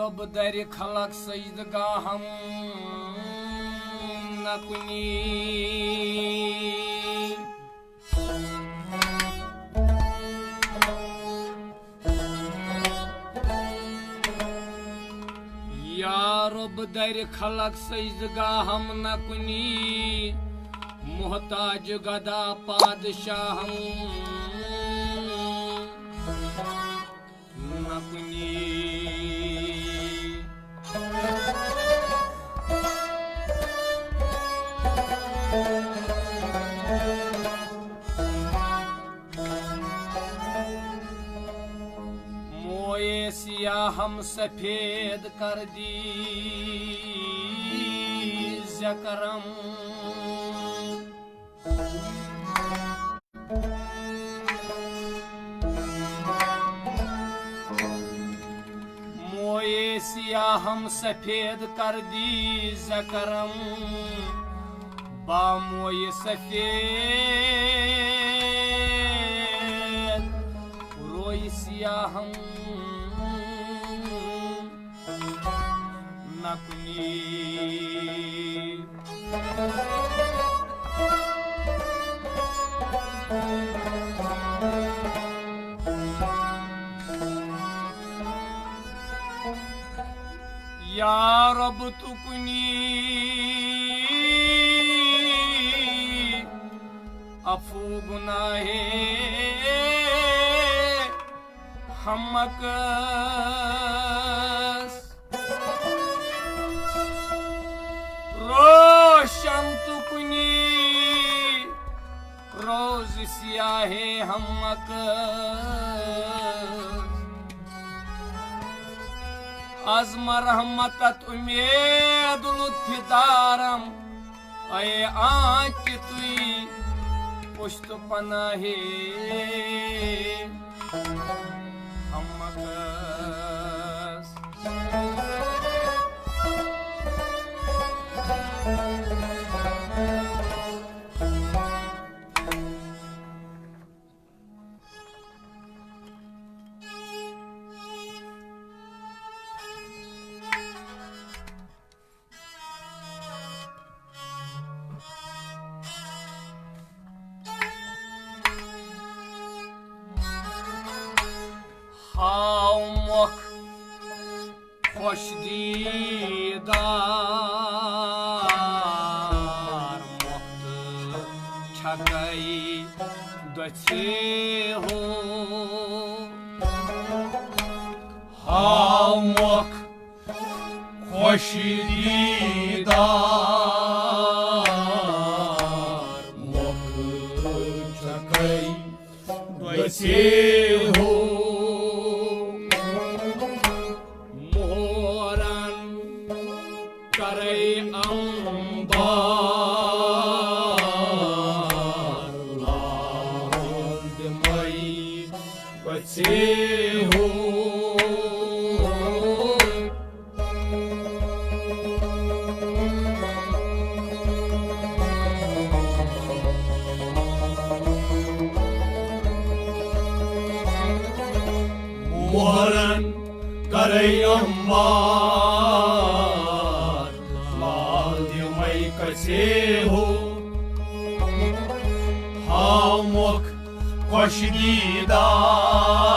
रब दर खलक सजदगाह हम न कुनी या रब दर खलक सजदगाह हम न कुनी मोहताज गदा पादशाह न कुनी मोए सिया हम सफेद कर दी करम मोए सिया हम सफेद कर दी करम बा मोए सफेद रोई सिया हम नकुनी या रब तू कुनी अफू गुनाहे हमक रोशन तू कुनी रोज सियाहे हमक अज़म रहमत उम्मीद लुत्फ़ दारम अये आँच तुई पुश्त पनाहे हमकस हाउ मुख खुश दीदार मुख्त छकई दछे हो हाउ मुख खुश दीदार मुख्त छकई दछे हो मोहरन करे अम्बार लाल दिमई कसे हो हाउ मुख खुश दीदार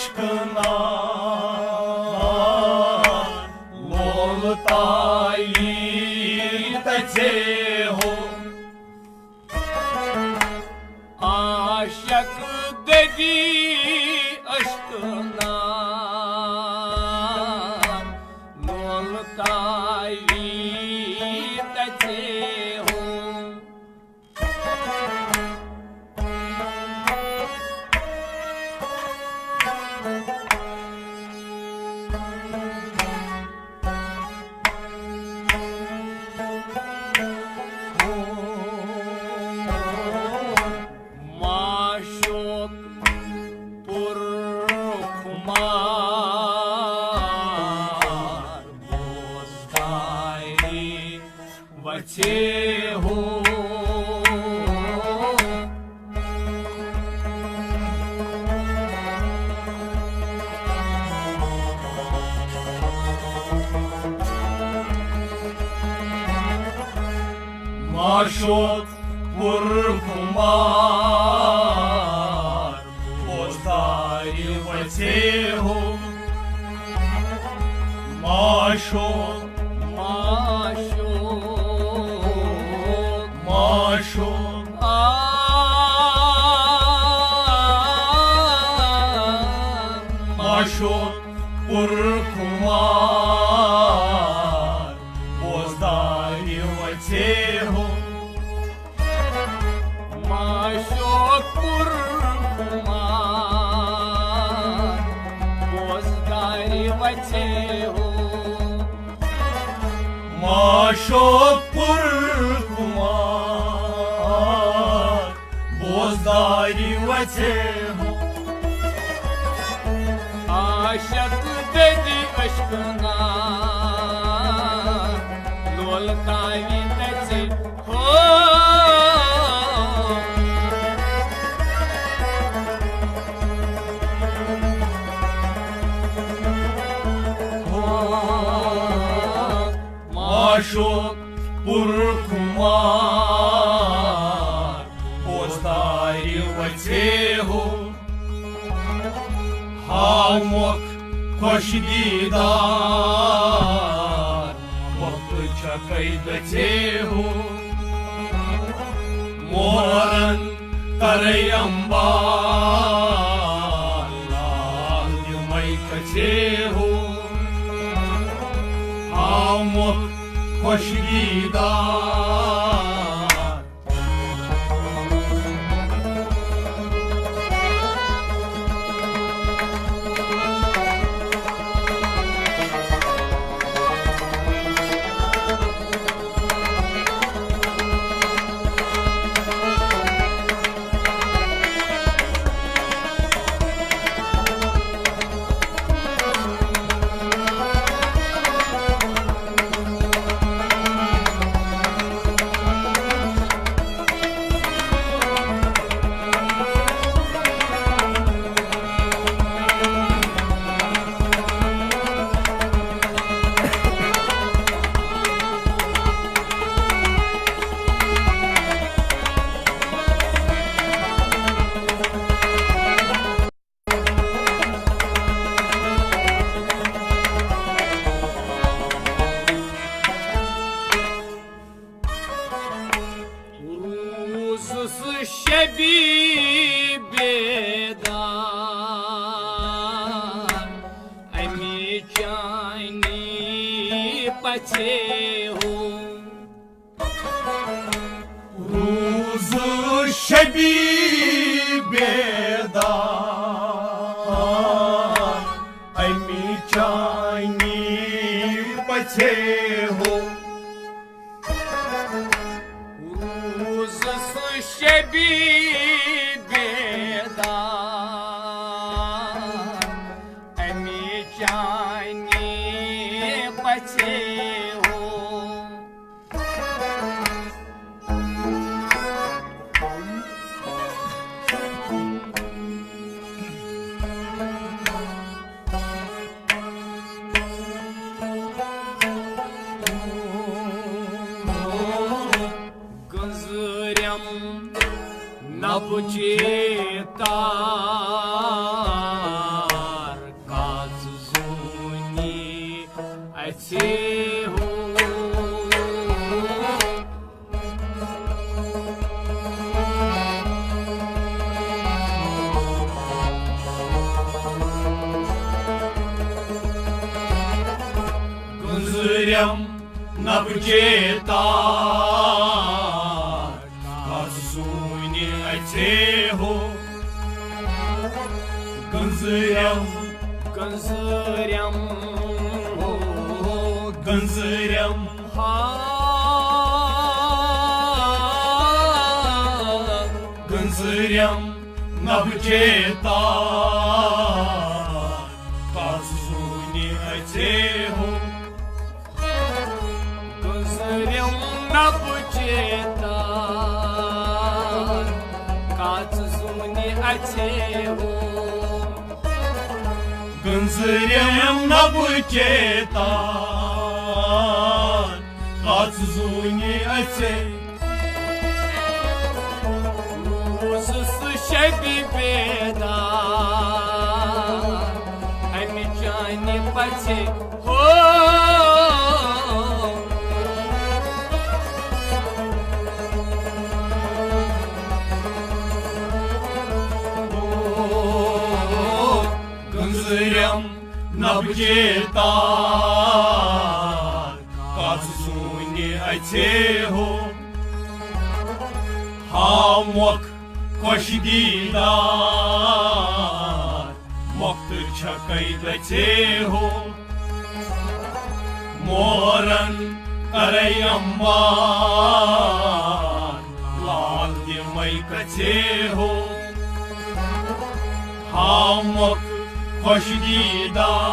aşkına Loltayı teteho Aşık dedi aşkına Loltayı teteho Maşuk purkumar Bozdayri vatehu Maşot purkumar Bozdayri vatehu Maşot Maşuk Maşot Maşot purkumar Bozdayri vatehu Maşuk purkumar Bozdayri vatehu Maşot purkumar Bozdayri vatehu Aşık dedi aşkına Loltayı teteho Maşot purkumar Bozdayri vatehu Hamok koşdidar Vakti çakaydatehu Moran karayambar Lahdi katehu Hamok koşdidar şebi bedar Ami chani pachehu Ruzu şebi bedar Aymi çayni pachehu şebi bedar Ami chani pachehu Napuchita अच्छे हो। Gânzârem nabucetar Karsuni aiteho Gânzârem Gânzârem Gânzârem Gânzârem nabucetar Karsuni aiteho Gânzârem nabucetar Karsuni aiteho Gânzârem nabucetar Karsuni aiteho Bebeda, ami jani pache ho. Gânzârem nabucetar Karsuni aiteho Hamok Koşdidar Moktur çakaydateho Moran karayambar Lal dimaykateho Hamok koşdidar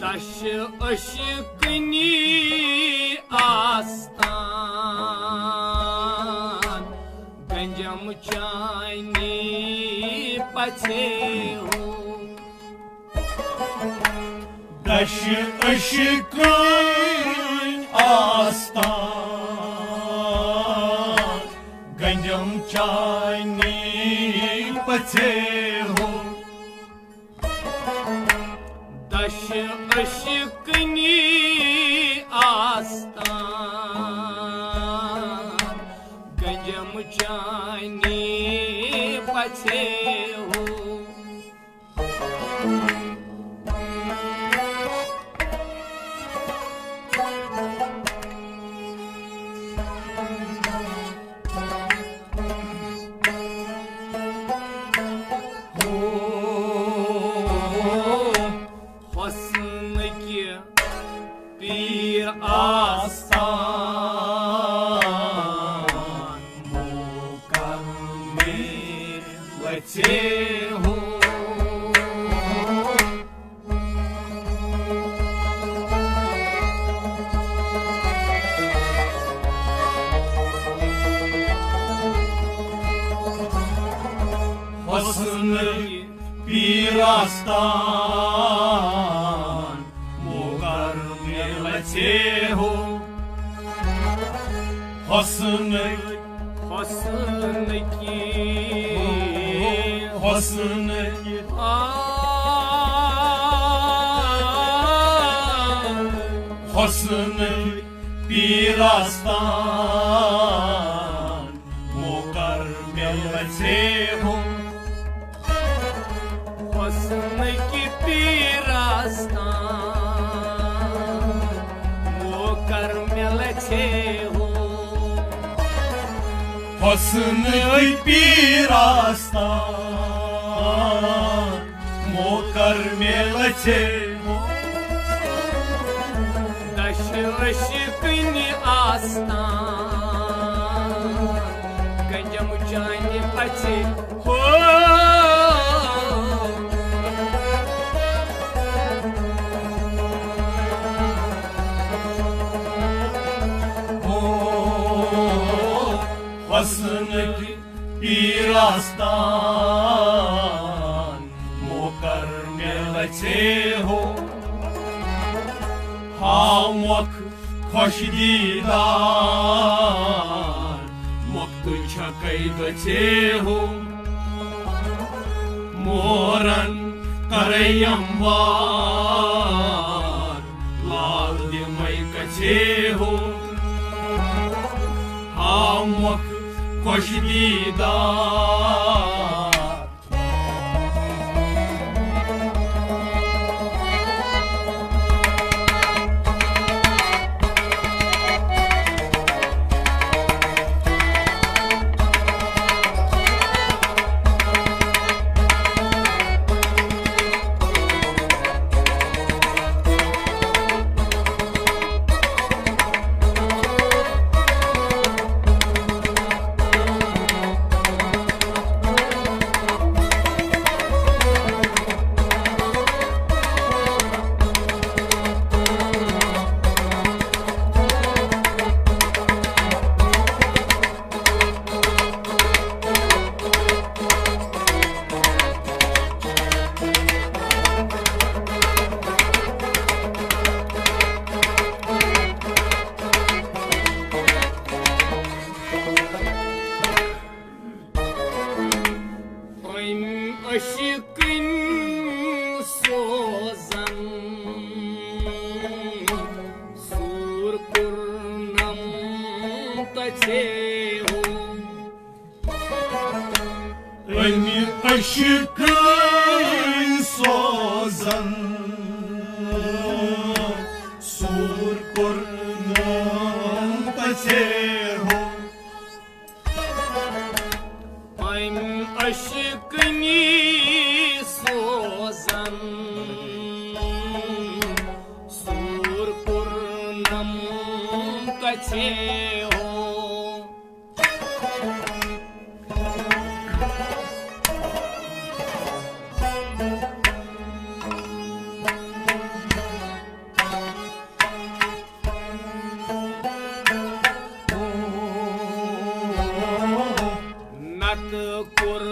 Taşı ışıkını astan Ganjam çayni pache ho. Taşı ışıkın astan Ganjam çayni pateho Taşı ışıkını astan Ganjam çayni pache ho. Bir aslan mukammelletehu Hosnı bir aslan mukammelletehu Hosnı पीरास्तान Mokar मिलचे हो हुस्न की पीरास्तान मोकर मिलचे हो हुस्न की पीरास्तान मोकर मिलचे हो Aşkını aslan Kancam uçani paçı ho हुस्न की पीरास्तान मोकर मिलचे हो Hamok hoş didar Moktu çakay gaçe ho Moran karayam var Lal dimay kaçe ho Hamok hoş didar Aşkın sozan Sur kurnam taçe ho Önü aşkın sozan Sur kurnam taçe ho Aym aşkını sozan Sur kurnam taçe ho Nat kur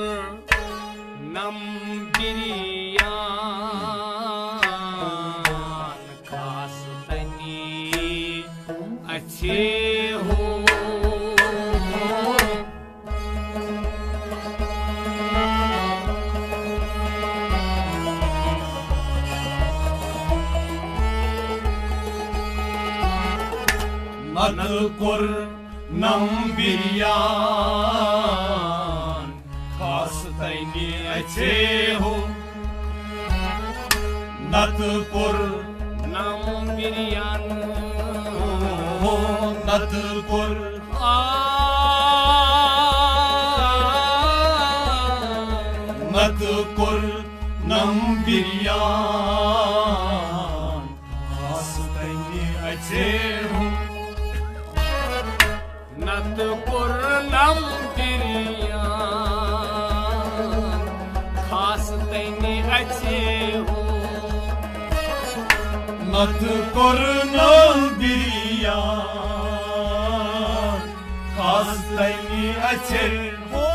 nam biriyan khas tani अच्छे हो Nadkur nambiriyan Khastayni अच्छे हो Nadkur nambiriyan Nadkur Nadkur nambiriyan Khastayni अच्छे हो नत पुरनम बिरियान खास तैनी अच्छे हो नत पुरनम बिरियान खास तैनी अच्छे हो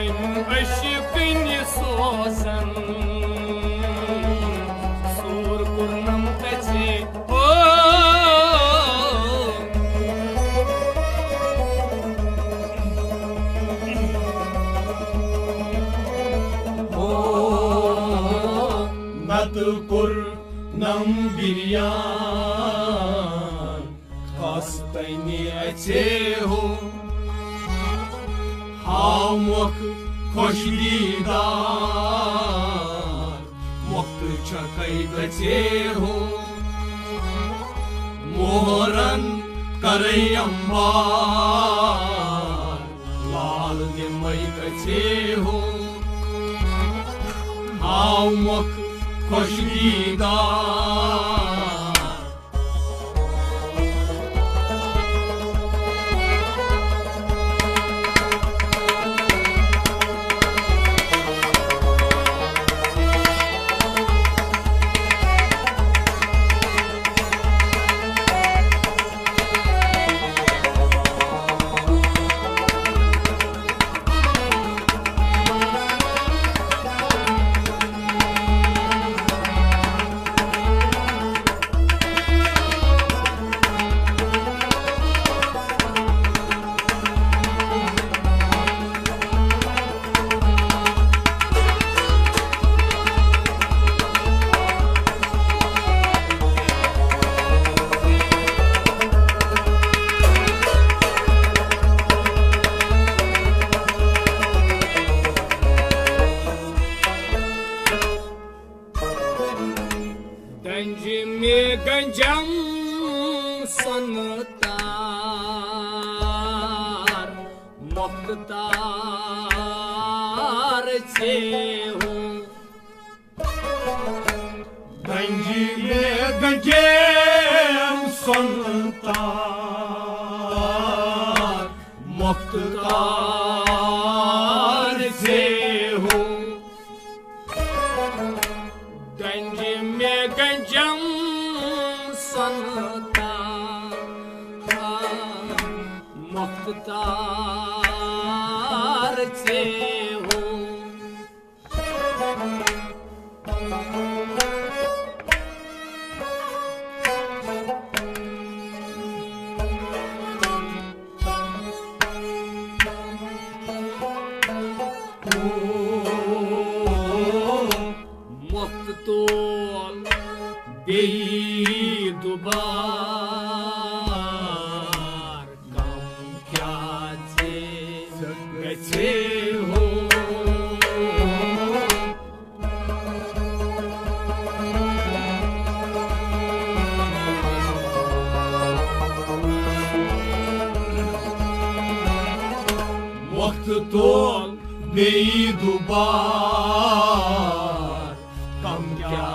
इन अशिकिन सोसन सूर पुरनम अच्छे हो Nadkur nambiriyan मस्तनी अच्छे हो हाव मुख खुशदीदार मुक्त छकई गचे हो मोहरन करई अंबार लाल दिमई गचे हो हाव मुख खुशदीदार गंजम सनतार मुख्तार छे हो गंजी में गंजम सनतार मुख्तार छे हो गंजी में गंजम मुख्तार छे हो मुक्त तोल बेई दुबार कम क्या गचे हो मुक्त तोल बेई दुबार कम क्या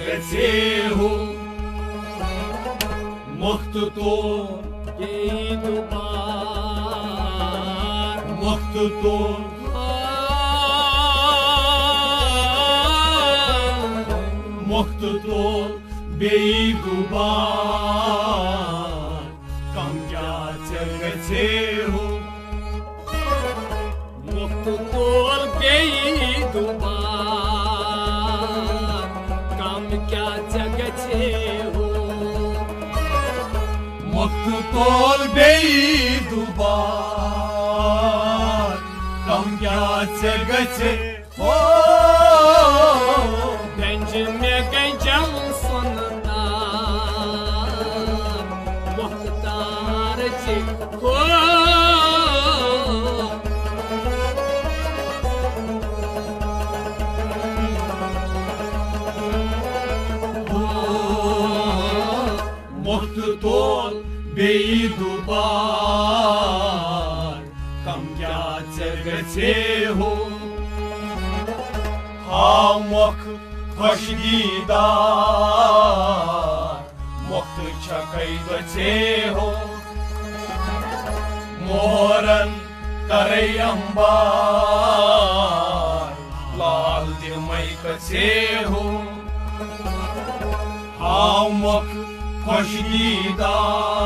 गचे हो मुक्त तोल बेई दुबार मुक्त तोल मुक्त तोल बेई दुबार कम क्या गचे हो मुक्त तोल बेई दुबार कम क्या गचे हो मुक्त तोल बेई दुबार कम क्या गचे हो गंज में गंजम सुनतार मुख्तार छे हो मुक्त तोल बेई दुबार कम क्या गचे हो हाव मुख खुशदीदार मुक्त छकई गचे हो मोहरन करई अंबार लाल दिमई गचे हो हाव मुख खुशदीदार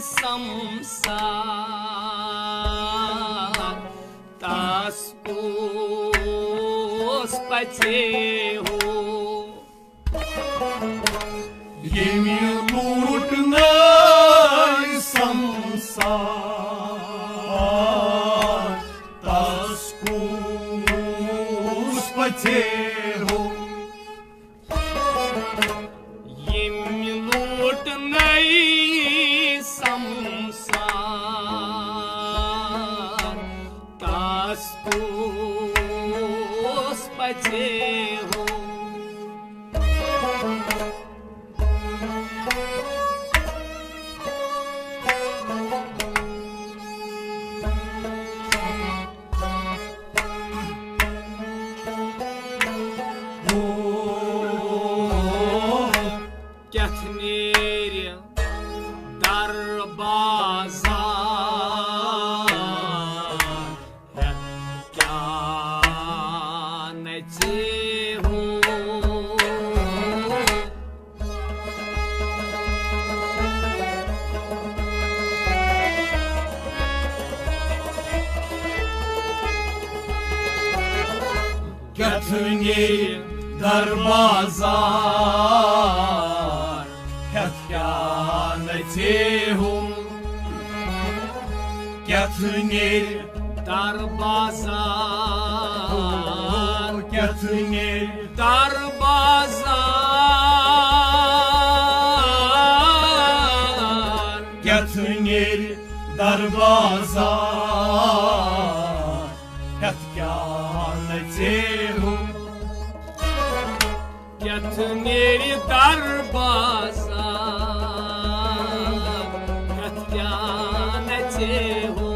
संसार तास ओस पचे हो Yemi lutna samsar taskus pateho Yemi lutna samsar तास ओस पचे हो Ketnir dar bazar kya nache ho Ketnir darbazar Ketyanetehum Ketnir dar bazar Ketnir dar bazar Ketnir darbazar Ketyanetehum Ketnir dar bazar Ketyanete ho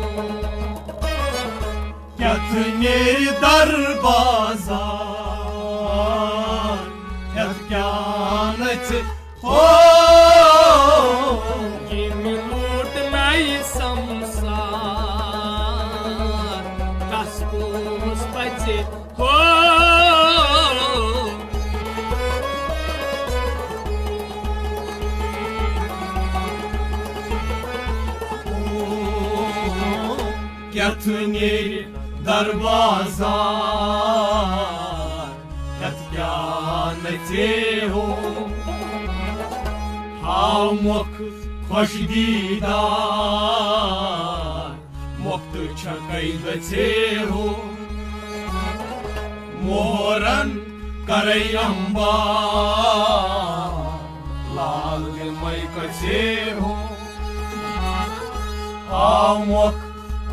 Ketnir darbazar Ketyanetehum Yemi lutna samsar tas oos pache ho Ketnir darbazar Ketyanetehum Hamok khosh didar Mokt chakaidatehum Moran karay ambar Lal maikatehum Hamok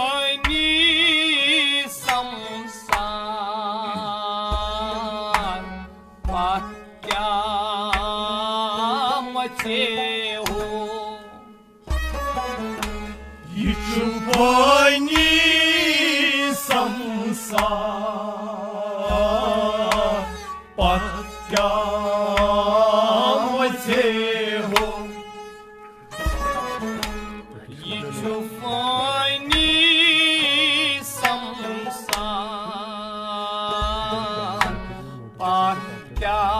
Yıçıpani samsar patyameteho Yıçıpani samsar patyameteho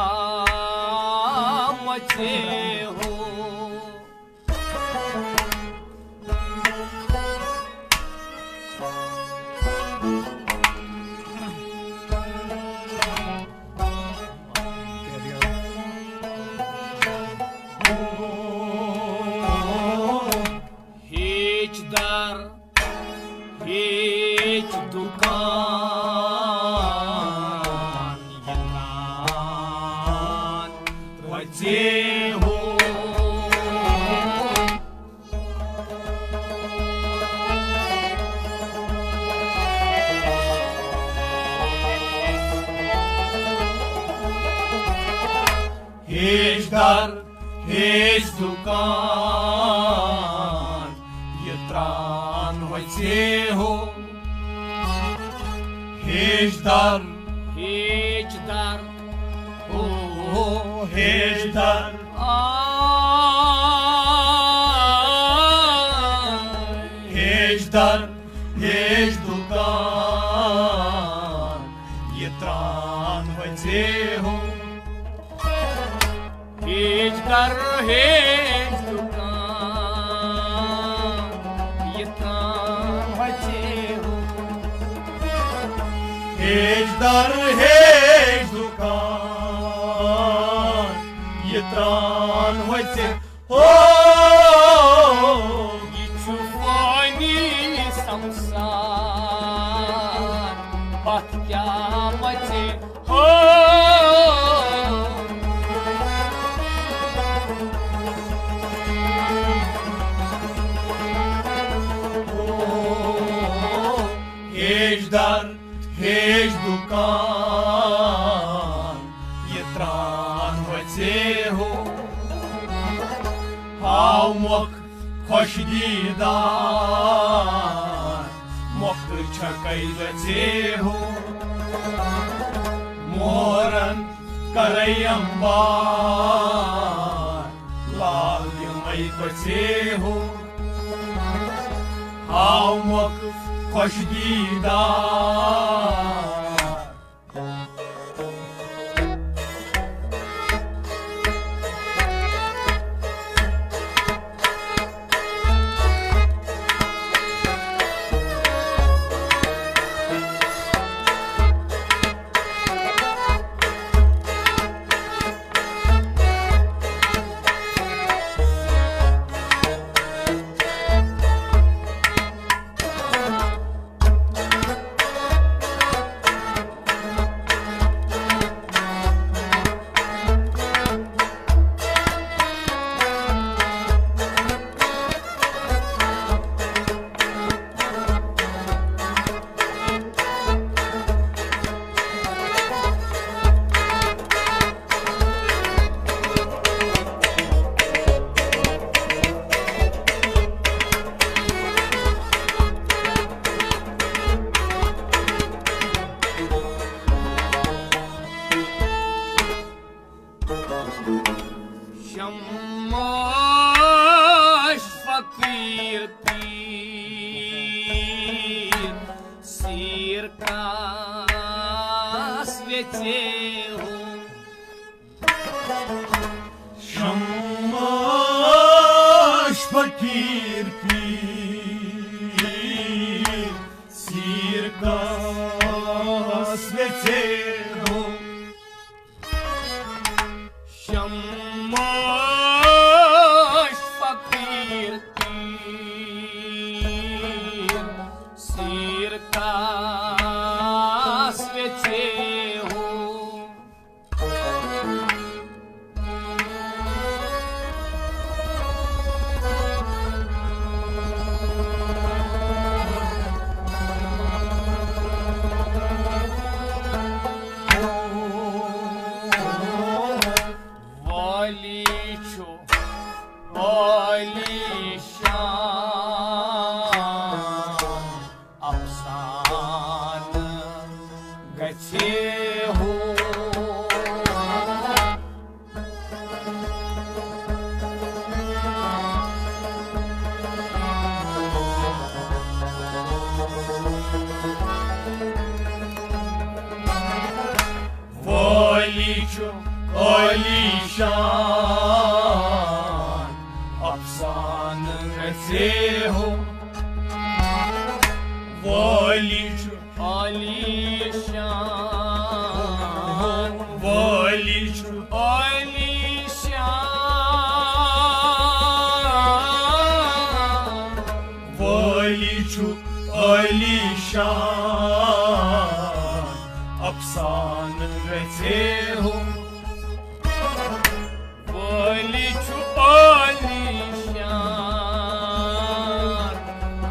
hedge दुकान ये त्राण होते हो हेजदार ओ हेजदार हेजदार hedge दुकान ये त्राण होते हो हेजदार हेज दुकान ये त्राण होते हो हेजदार हेज दुकान ये त्राण होते हो ये छु फानी संसार पथ क्या मचे हो हेजदार हेज दुकान ये त्राण होते हो हाव मोख खुश दीदार मोख छकई गते हो मोरन करई अंबार लाल दिमई गते हो हाव मोख खुश दीदार शम्माश फकीर पीर सिर का स्वेचे हो शम्माश फकीर पीर सिर का स्वेचे हो शम्माश फकीर पीर सिर का स्वेचे हो अफसान गछे हो आलीशान अफसान गछे हो आलीशान आलीशान अफसान गछे हो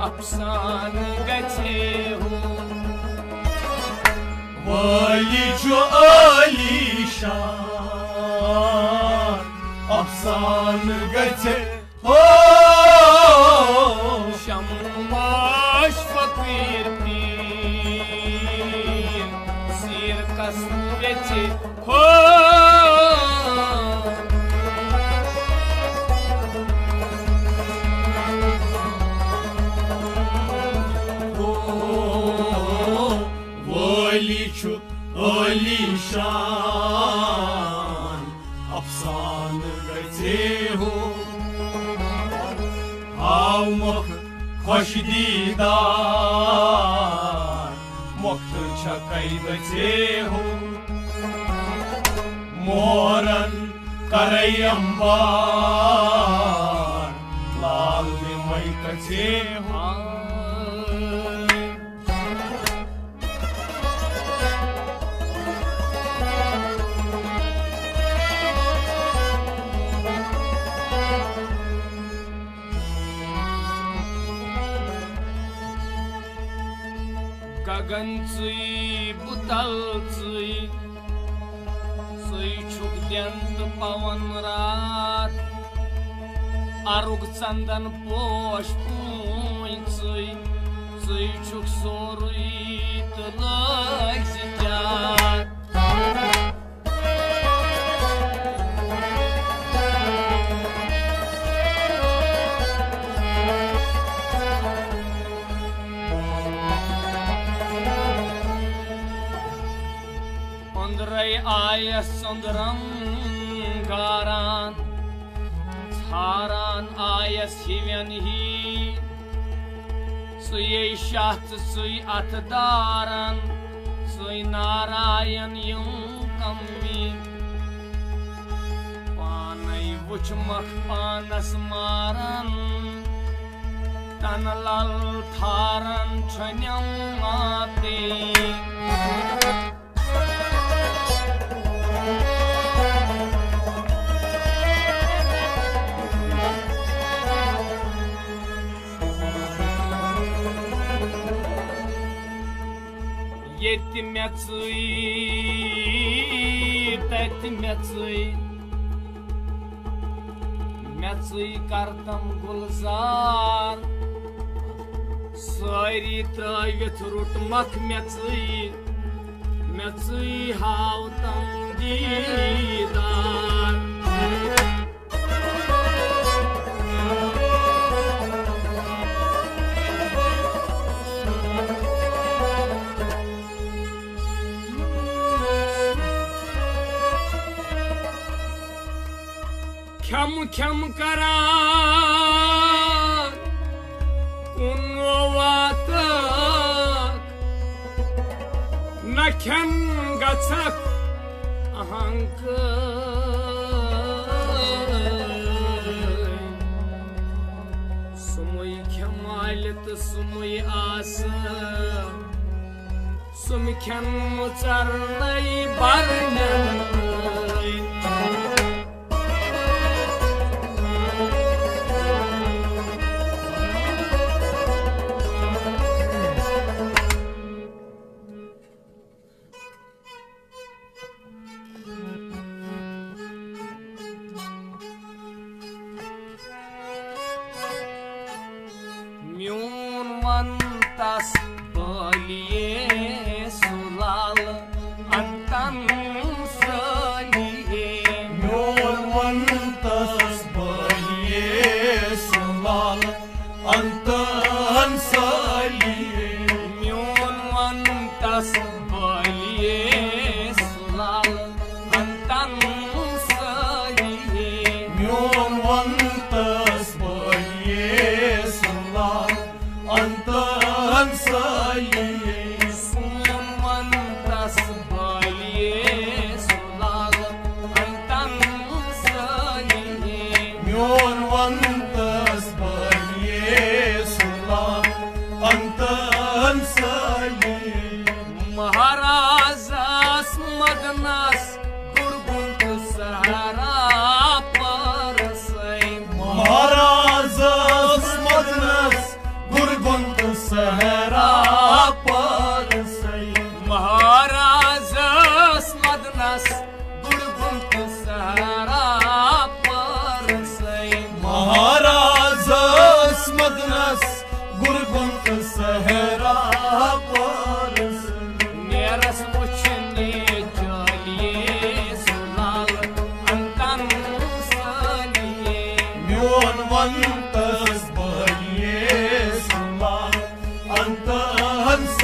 अफसान गछे हो आलीशान अफसान गछे हो शम्माश फकीर पीर सिर कस बेचे हो ओली शान अफसान गछे हो हाव मुख खुश दीदार मुक्त छकई गछे हो मोरन करई अंबार लाल मई कछे हो गगन चुई बुतल चुई छुक द्यंत पवन रात आरुग चंदन पोश पूई चुई छुक सोरुई तलाक सिजात आयस चंद्रम गारान छारान आयस हिव्यन ही सुये शात सुई अतदारन सुई नारायण युं कमी पानई वुच मख पानस मारन तन लल थारन छन्यम माते मेचुई करतम गुलजार सारी त्रवित रुट मख मेचुई हावतम दीदार खम खम करा कुनो वात न खम गछक अहंक सुमुई खमालित सुमुई आस सुम खम चरनई बरनई म्यून वंतस बलिए सुलाल अंतन सलिए म्यून वंतस बलिए सुलाल अंतन सलिए म्यून वंतस बलिए सुलाल अंतन सलिए म्यून वंतस बलिए सुलाल अंतन सलिए सुन वंतस बलिए सुलाल अंतन सलिए म्यून वंतस बलिए सुलाल अंतन सलिए महाराजास मदनास गुरगुंत सहारा परसै महाराजास मदनास गुरगुंत सहरा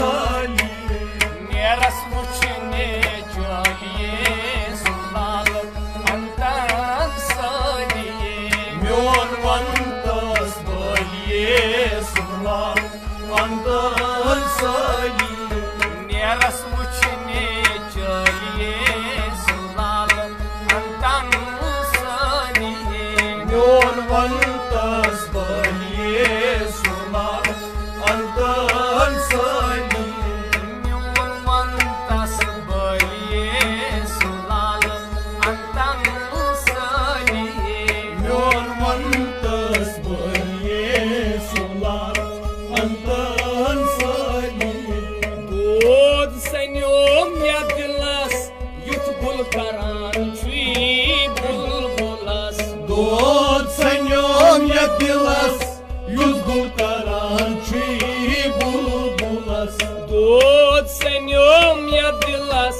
साली नेरस वुचने चाहिए सुलाल अंतन सालिए म्योन वंतस बलिए सुलाल अंतन साली नेरस वुचने चाहिए सुलाल अंतन सालिए म्योन वंतस बलिए सुलाल अंतन साली म्योन वंतस बलिए सुलाल अंतन सालिए म्योन वंतस बलिए सुलाल अंतन साली Dod senhor minha dilas yut bul karan chui bulbulas Dod Senhor minha dilas yut bul karan chui bulbulas Dod senhor minha dilas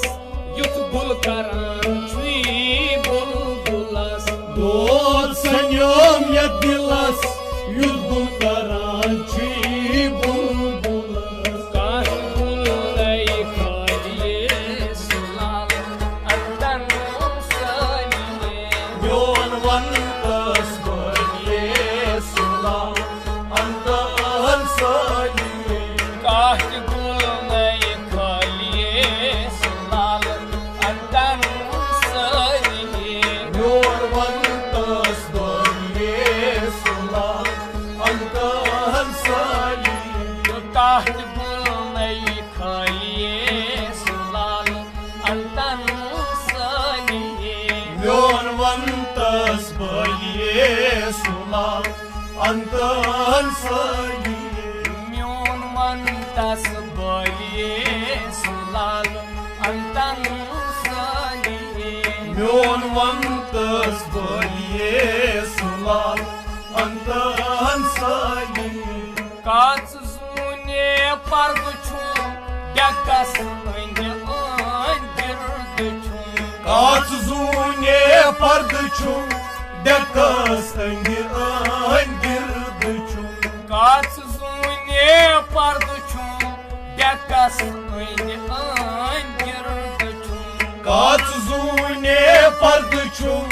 yut bul karan chui bulbulas Dod Senhor minha dilas yut bul karan chui bulbulas Kash bulai khaliye sulal andan saliye Myon vantas baliye sulam antan saliye Kash bulai khaliye sulal andan saliye Myon vantas baliye sulam antan saliye Kaht bulnai khaliye sulal antan saliye Myon vantas baliye sulam antan saliye Myon mantas baliye sulal antan saliye Myon vantas baliye sulam antan saliye Kaç zune parduçum Yakas önde andirduçum Kaç zune pardıçum dekas angi angirdıçum Kaç zune parduçum Yakas önde andirduçum Kaç zune pardıçum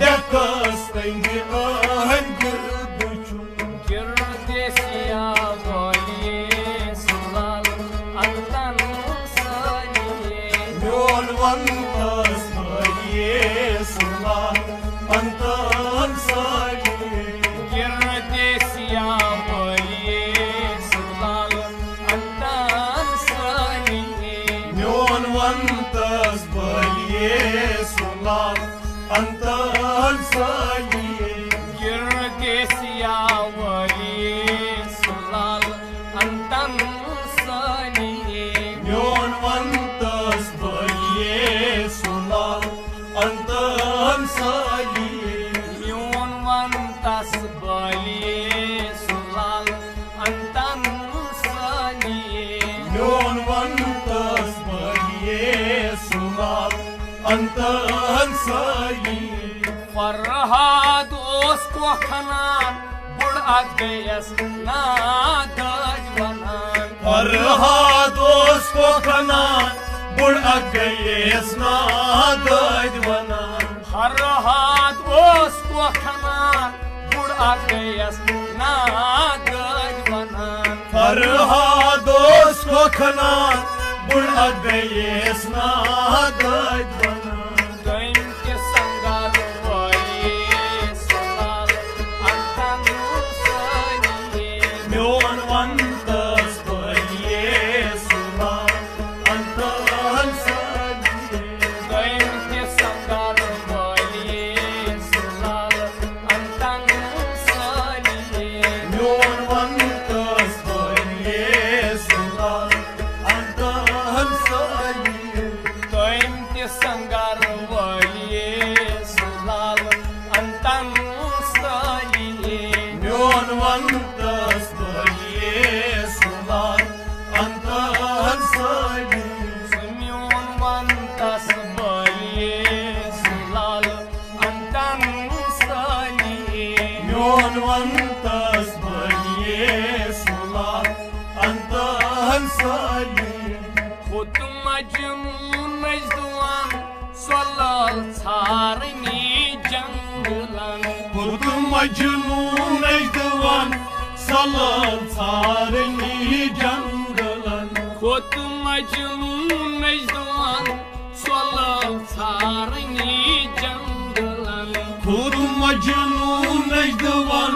dekas angi angirdıçum Girdesiya valiye sulal antan saliye Myon vantas baliye sulam antan saliye Girdesiya valiye sulal antan saliye Myon vantas baliye sulam antan saliye Girdesiya valiye sulal antan saliye Myon vantas baliye sulam antan saliye Myon vantas baliye sulal antan saliye Myon vantas baliye sulam antan saliye Farhad उसको खनान बुढ़ा गयस ना दज बनान Farhad उसको खनान बुढ़ा गए स्नादज वनान Farhad उसको खनान बुढ़ा गयस ना दज बनान Farhad उसको खनान बुढ़ा गए स्नादज वनान Döym ke sangar valiye sulal antan saliye Myon vantas baliye sulam antan saliye Döym ke sangar valiye sulal antan saliye Myon vantas baliye sulam antan saliye Döym ke sangar valiye sulal antan saliye Myon vantas baliye sulam antan saliye Myon vantas baliye sulal antan saliye Myon vantas baliye sulam antan saliye Majnun ejdivan salal sarni jangalan. Khot Majnun ejdivan salal sarni jangalan. Khud Majnun ejdivan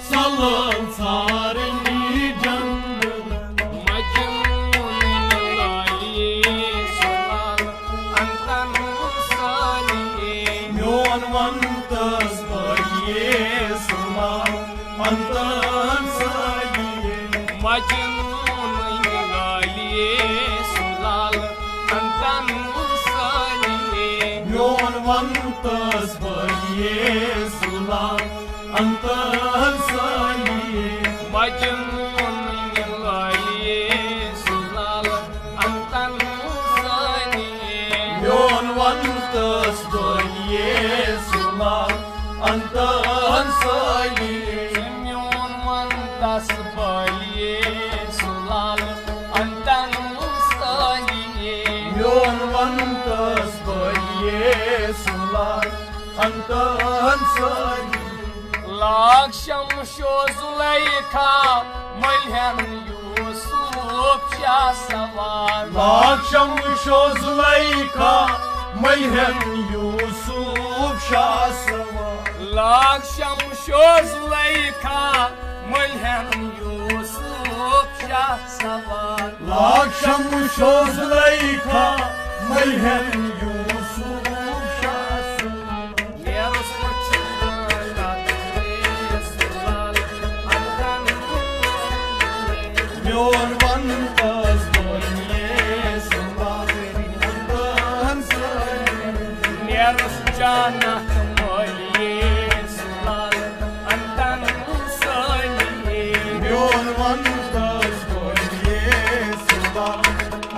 salal sarni jangalan. Majnun laliye salal antan saliye. Myon vantas baliye salal antan saliye. Majnun laliye salal antan saliye. Myon vantas baliye salal antan saliye. Majnun laliye salal antan saliye. Myon vantas baliye salal antan saliye. Myon vantas baliye salal antan saliye. Myon vantas baliye salal antan saliye. Laksham Shozulaika Malhan Yusuf Shasavar. Laksham Shozulaika Malhan Yusuf Shasavar. Laksham Shozulaika Malhan Yusuf Shasavar. Laksham Shozulaika Malhan Yusuf Shasavar. Neros Myon vantas baliye salal antan saliye. Neros Janat Maliye Salal Antan Saliye. Myon vantas baliye salal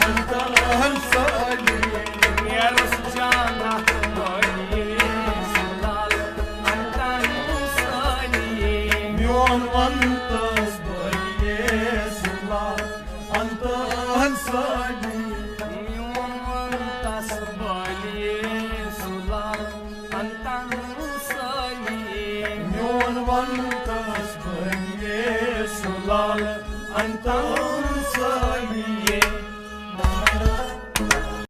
antan saliye. Neros Janat Maliye Salal Antan Saliye. Myon vantas baliye salal antan saliye. Myon vantas baliye salal antan saliye. Myon vantas baliye salal antan